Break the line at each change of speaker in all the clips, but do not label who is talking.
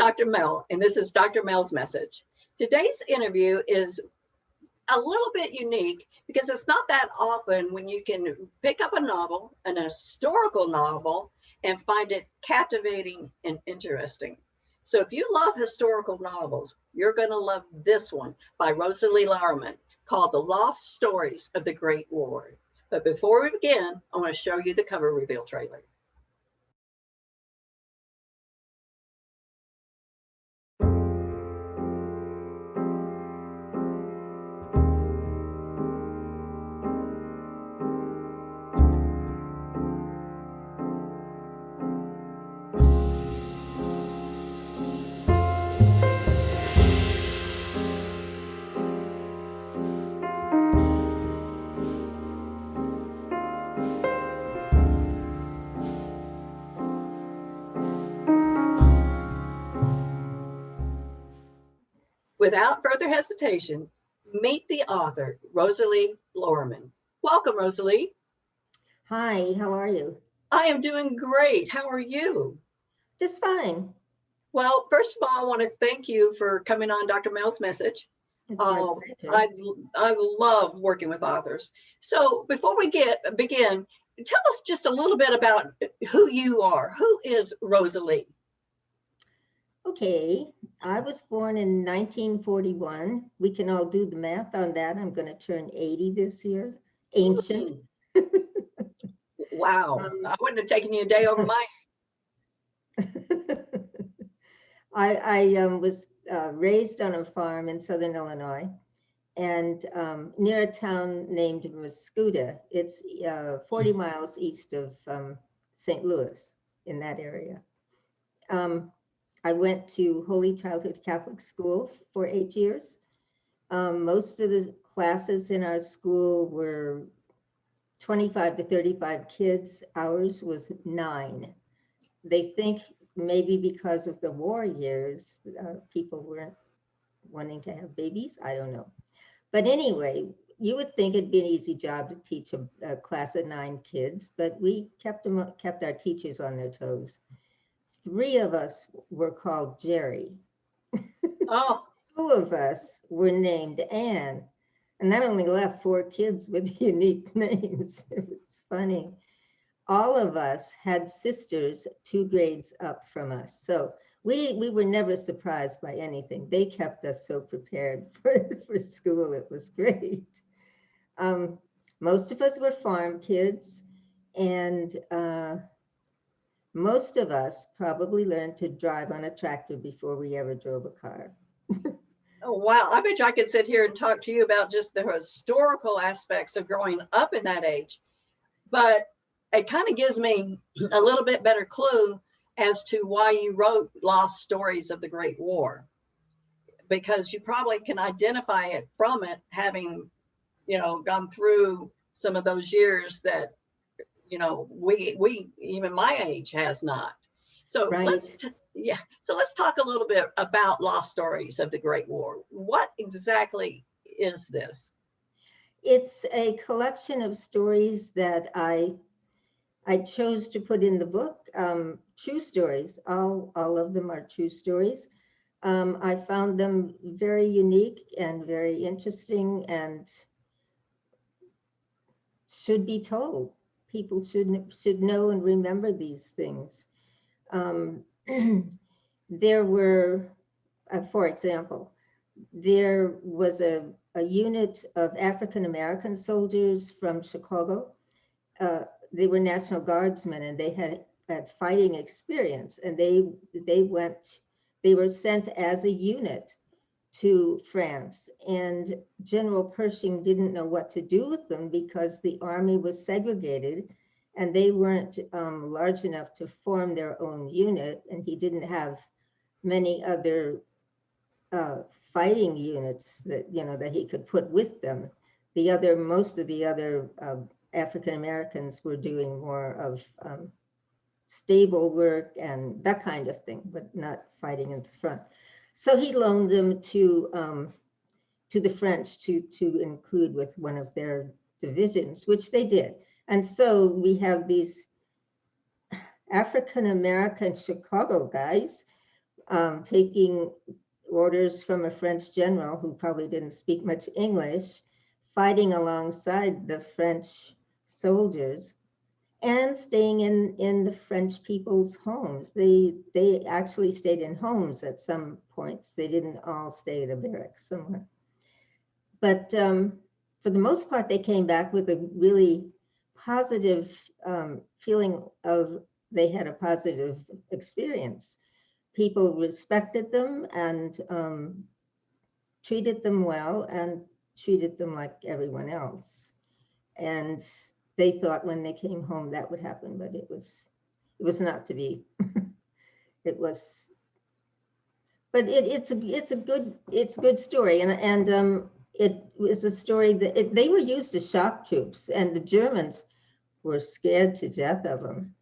Dr. Mel, and this is Dr. Mel's message. Today's interview is a little bit unique because it's not that often when you can pick up a novel, an historical novel, and find it captivating and interesting. So if you love historical novels, you're going to love this one by Rosalie Lauerman called The Lost Stories of the Great War. But before we begin, I want to show you the cover reveal trailer. Without further hesitation, meet the author, Rosalie Lauerman. Welcome, Rosalie.
Hi, how are you?
I am doing great. How are you?
Just fine.
Well, first of all, I want to thank you for coming on Dr. Mel's message.
It's my pleasure.
I love working with authors. So before we begin, tell us just a little bit about who you are. Who is Rosalie?
Okay, I was born in 1941. We can all do the math on that. I'm going to turn 80 this year. Ancient.
Wow, I wouldn't have taken you a day over mine.
I was raised on a farm in southern Illinois and near a town named Mascoutah. It's 40 miles east of St. Louis, in that area. I went to Holy Childhood Catholic School for 8 years. Most of the classes in our school were 25 to 35 kids. Ours was 9. They think maybe because of the war years, people weren't wanting to have babies. I don't know. But anyway, you would think it'd be an easy job to teach a class of 9 kids, but we kept our teachers on their toes. 3 of us were called Jerry.
Oh.
2 of us were named Anne. And that only left 4 kids with unique names. It was funny. All of us had sisters 2 grades up from us. So we were never surprised by anything. They kept us so prepared for school. It was great. Most of us were farm kids, and most of us probably learned to drive on a tractor before we ever drove a car.
Oh, wow. I bet you I could sit here and talk to you about just the historical aspects of growing up in that age. But it kind of gives me a little bit better clue as to why you wrote Lost Stories of the Great War, because you probably can identify it from it, having, gone through some of those years that, we even my age has not. So
right.
let's talk a little bit about Lost Stories of the Great War. What exactly is this?
It's a collection of stories that I chose to put in the book. True stories. All of them are true stories. I found them very unique and very interesting and should be told. People should know and remember these things. There were, for example, there was a unit of African American soldiers from Chicago. They were National Guardsmen, and they had fighting experience, and they were sent as a unit to France, and General Pershing didn't know what to do with them because the army was segregated and they weren't large enough to form their own unit, and he didn't have many other fighting units that he could put with them. Most of the other African Americans were doing more of stable work and that kind of thing, but not fighting in the front. So he loaned them to the French to include with one of their divisions, which they did. And so we have these African American Chicago guys taking orders from a French general who probably didn't speak much English, fighting alongside the French soldiers, and staying in the French people's homes. They actually stayed in homes at some points. They didn't all stay at a barrack somewhere. But for the most part, they came back with a really positive feeling of they had a positive experience. People respected them and treated them well and treated them like everyone else. And they thought when they came home that would happen, but it was not to be. It was, but it's a good story, and it was a story that they were used as shock troops, and the Germans were scared to death of them.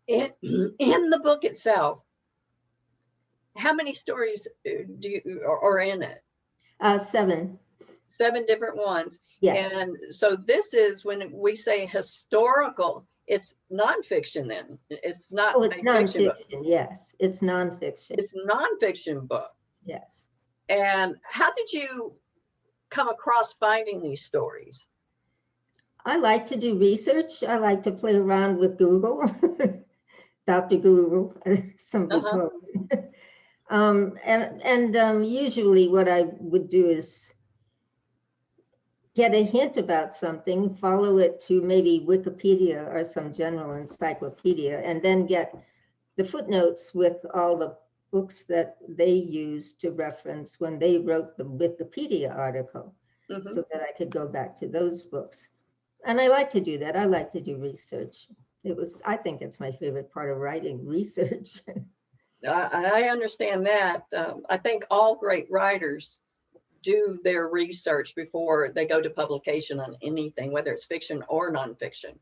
In the book itself, how many stories are in it?
7.
7 different ones.
Yes.
And so this is, when we say historical, it's nonfiction then. It's not
Oh, it's
a fiction book.
nonfiction. Yes, it's nonfiction.
It's nonfiction book.
Yes.
And how did you come across finding these stories?
I like to do research. I like to play around with Google, Dr. Google, somebody called it. And usually what I would do is get a hint about something, follow it to maybe Wikipedia or some general encyclopedia, and then get the footnotes with all the books that they used to reference when they wrote the Wikipedia article, so that I could go back to those books. And I like to do that. I like to do research. I think it's my favorite part of writing, research.
I understand that. I think all great writers do their research before they go to publication on anything, whether it's fiction or nonfiction.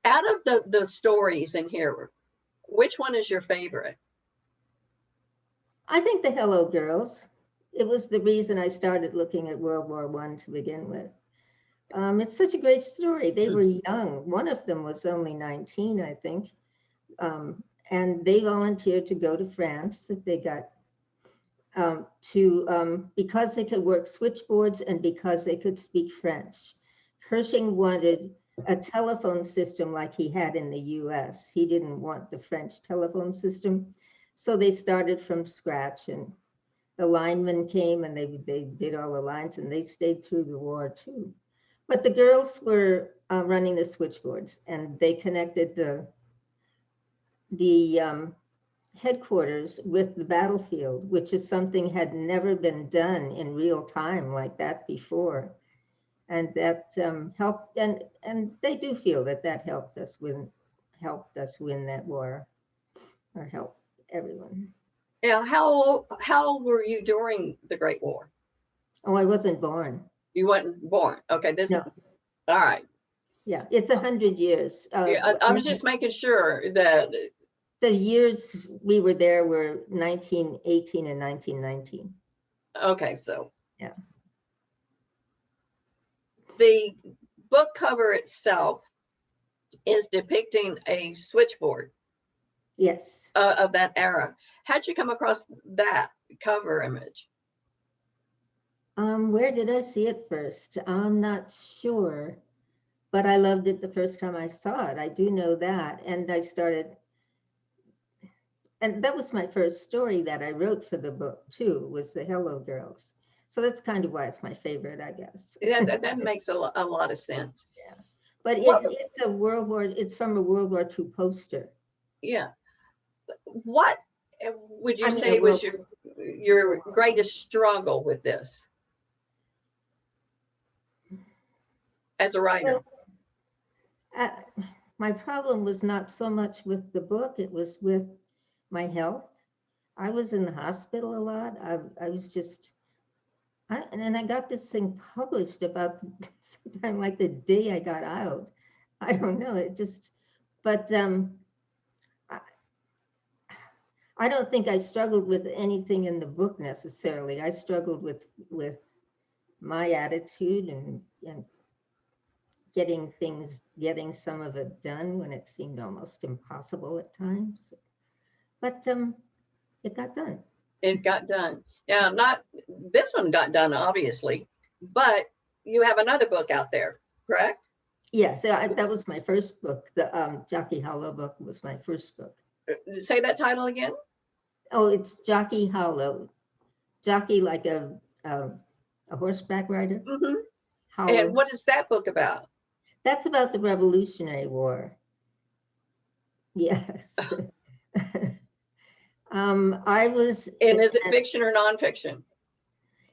Out of the stories in here, which one is your favorite?
I think the Hello Girls. It was the reason I started looking at World War I to begin with. It's such a great story. They were young. One of them was only 19, I think. And they volunteered to go to France. They got because they could work switchboards and because they could speak French. Pershing wanted a telephone system like he had in the US. He didn't want the French telephone system. So they started from scratch, and the linemen came and they did all the lines, and they stayed through the war too. But the girls were running the switchboards, and they connected the headquarters with the battlefield, which is something had never been done in real time like that before. And that helped, and they do feel that helped us win that war, or helped everyone.
Yeah, how old were you during the Great War?
Oh, I wasn't born.
You weren't born. Okay, this
No.
is all right.
Yeah, it's 100 years.
Yeah, I was just making sure that
the years we were there were 1918 and 1919.
Okay, so
yeah,
the book cover itself is depicting a switchboard.
Yes.
Of that era. How'd you come across that cover image?
Where did I see it first? I'm not sure, but I loved it the first time I saw it. I do know that. And I started, and that was my first story that I wrote for the book too, was the Hello Girls. So that's kind of why it's my favorite, I guess.
Yeah, that makes a lot of sense.
Yeah, but it's from a World War II poster.
Yeah. What would you say was your greatest struggle with this as a writer?
Well, my problem was not so much with the book, it was with my health. I was in the hospital a lot. I was just, and then I got this thing published about sometime like the day I got out. I don't know, it just, but I don't think I struggled with anything in the book necessarily. I struggled with my attitude and getting some of it done when it seemed almost impossible at times. But it got done.
It got done. Now, not this one got done, obviously, but you have another book out there, correct?
Yeah, so that was my first book. The Jockey Hollow book was my first book.
Say that title again.
Oh, it's Jockey Hollow. Jockey like a horseback rider.
Mm-hmm.
Hollow.
And what is that book about?
That's about the Revolutionary War. Yes. I was.
And is it fiction or nonfiction?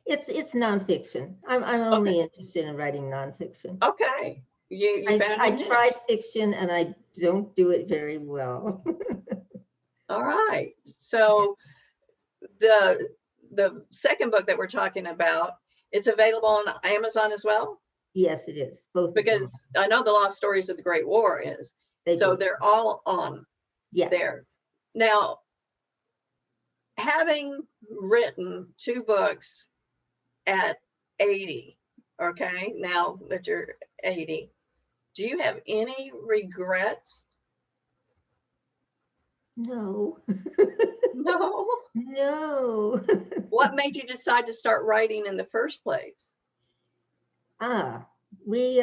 It's nonfiction. I'm only interested in writing nonfiction.
Okay. You found
I
your niche.
tried fiction and I don't do it very well.
All right. So the second book that we're talking about, it's available on Amazon as well?
Yes, it is. Both
because I know the Lost Stories of the Great War is. So they're all on there. Now, having written 2 books at 80, okay, now that you're 80, do you have any regrets?
No.
No.
No.
What made you decide to start writing in the first place?
We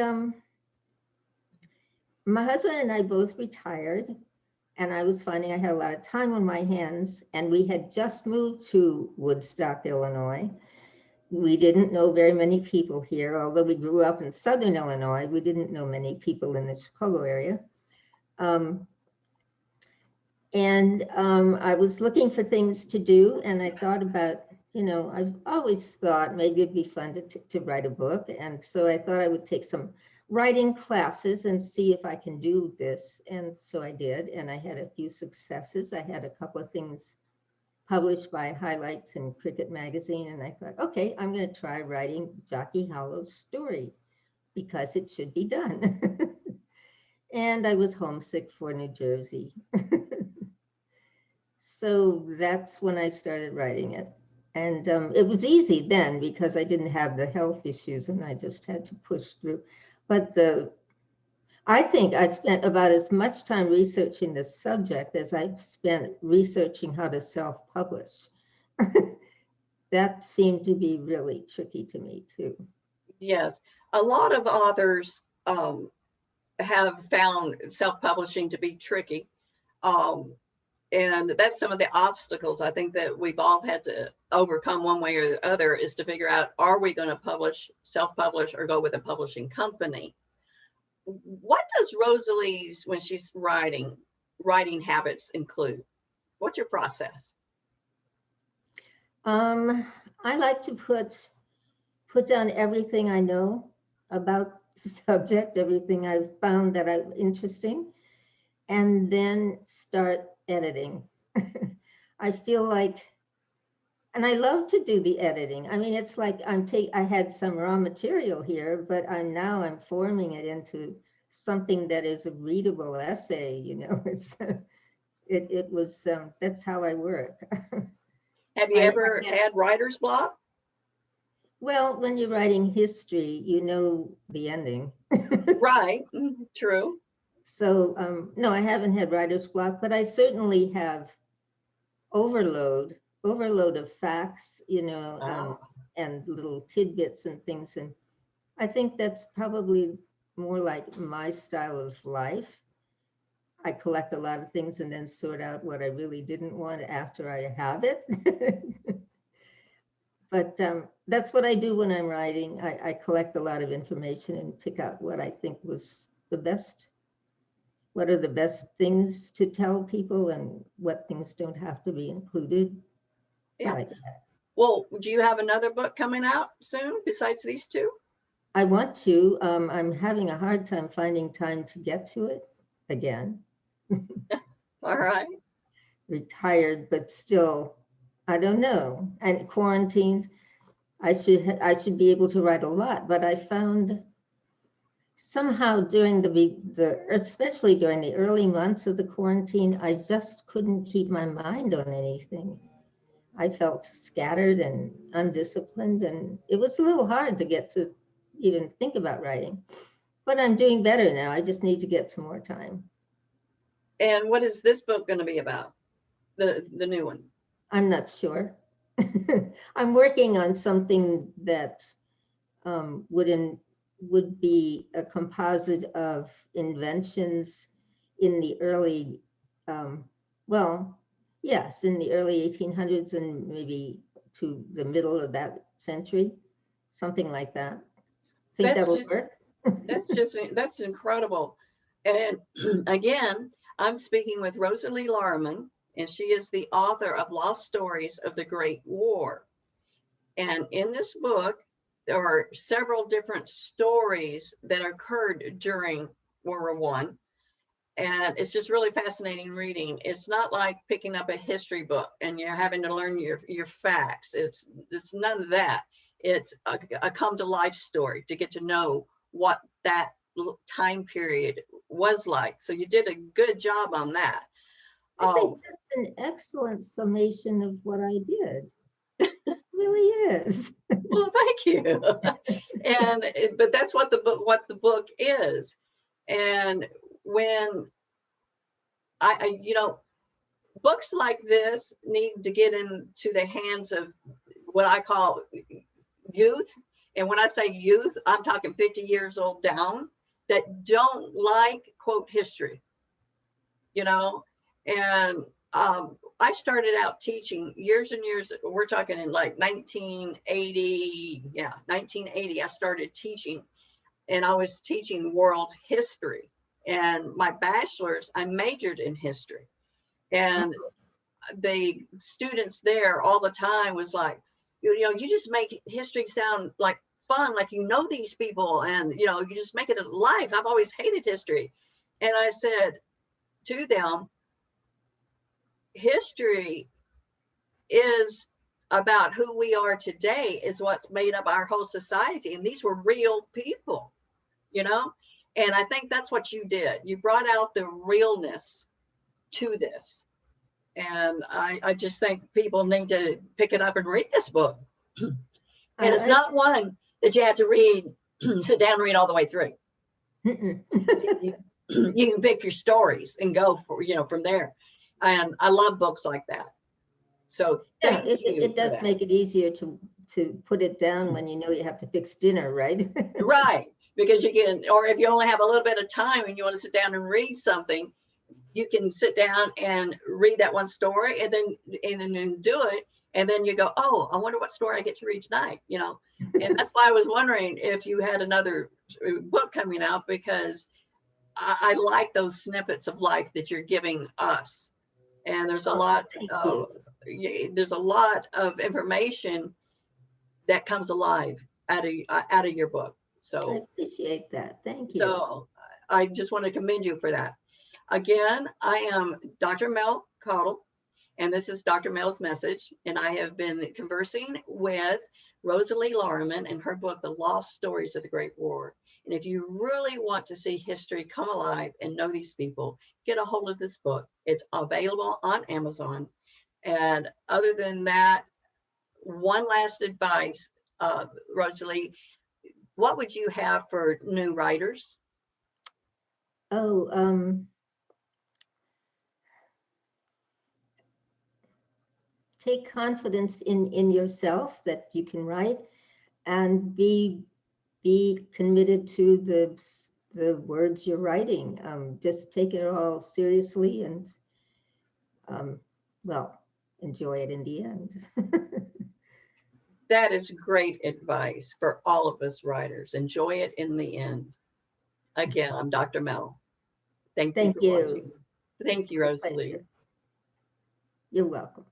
my husband and I both retired, and I was finding I had a lot of time on my hands, and we had just moved to Woodstock, Illinois. We didn't know very many people here, although we grew up in Southern Illinois. We didn't know many people in the Chicago area. I was looking for things to do, and I thought about, I've always thought maybe it'd be fun to write a book. And so I thought I would take some writing classes and see if I can do this. And so I did, and I had a few successes. I had a couple of things published by Highlights and Cricket Magazine, and I thought, okay, I'm going to try writing Jockey Hollow's story because it should be done. And I was homesick for New Jersey. So that's when I started writing it. And it was easy then because I didn't have the health issues and I just had to push through. But I think I spent about as much time researching the subject as I've spent researching how to self-publish. That seemed to be really tricky to me too.
Yes, a lot of authors have found self-publishing to be tricky. And that's some of the obstacles I think that we've all had to overcome one way or the other, is to figure out, are we going to self-publish or go with a publishing company? What does Rosalie's, when she's writing habits include? What's your process?
I like to put down everything I know about the subject, everything I've found that I'm interesting, and then start editing. I feel like, and I love to do the editing. I mean, it's like I had some raw material here, but I'm forming it into something that is a readable essay. It was that's how I work.
Have you ever had writer's block?
Well, when you're writing history, you know the ending.
Right. True.
So no, I haven't had writer's block, but I certainly have overload of facts, and little tidbits and things. And I think that's probably more like my style of life. I collect a lot of things and then sort out what I really didn't want after I have it. But that's what I do when I'm writing. I collect a lot of information and pick out what I think was the best. What are the best things to tell people and what things don't have to be included?
Yeah.
Like that.
Well, do you have another book coming out soon besides these 2?
I want to. I'm having a hard time finding time to get to it again.
All right.
Retired, but still, I don't know. And quarantined, I should be able to write a lot, but I found somehow during especially during the early months of the quarantine, I just couldn't keep my mind on anything. I felt scattered and undisciplined, and it was a little hard to get to even think about writing. But I'm doing better now. I just need to get some more time.
And what is this book going to be about? The new one?
I'm not sure. I'm working on something that would be a composite of inventions in the early, well, yes, in the early 1800s and maybe to the middle of that century, something like that. Think
That's
that'll
just
work?
that's incredible. And again, I'm speaking with Rosalie Lauerman, and she is the author of Lost Stories of the Great War. And in this book, there are several different stories that occurred during World War One, and it's just really fascinating reading. It's not like picking up a history book and you're having to learn your facts. It's none of that. It's a come to life story to get to know what that time period was like. So you did a good job on that.
I think that's an excellent summation of what I did. It really is.
Well, thank you. And but that's what the book is. And when books like this need to get into the hands of what I call youth. And when I say youth, I'm talking 50 years old down, that don't like quote history, and I started out teaching years and years. We're talking in like 1980. Yeah, 1980. I started teaching, and I was teaching world history. And my bachelor's, I majored in history. And the students there all the time was like, you just make history sound like fun, like these people, and you just make it alive. I've always hated history. And I said to them, history is about who we are today, is what's made up our whole society. And these were real people, and I think that's what you did. You brought out the realness to this. And I just think people need to pick it up and read this book. And it's not one that you have to read, sit down and read all the way through. You can pick your stories and go from there. And I love books like that. So thank you.
It does make it easier to put it down when you have to fix dinner, right?
Right. Because you can, or if you only have a little bit of time and you want to sit down and read something, you can sit down and read that one story and then do it. And then you go, oh, I wonder what story I get to read tonight, And that's why I was wondering if you had another book coming out, because I like those snippets of life that you're giving us. And there's a lot of information that comes alive out of your book. So
I appreciate that. Thank you.
So I just want to commend you for that. Again, I am Dr. Mel Cottle, and this is Dr. Mel's Message. And I have been conversing with Rosalie Lauerman and her book, The Lost Stories of the Great War. And if you really want to see history come alive and know these people, get a hold of this book. It's available on Amazon. And other than that, one last advice, Rosalie, what would you have for new writers?
Take confidence in yourself that you can write, and be committed to the words you're writing. Just take it all seriously and enjoy it in the end.
That is great advice for all of us writers. Enjoy it in the end. Again, I'm Dr. Mel. Thank you for watching. Thank you, Rosalie.
You're welcome.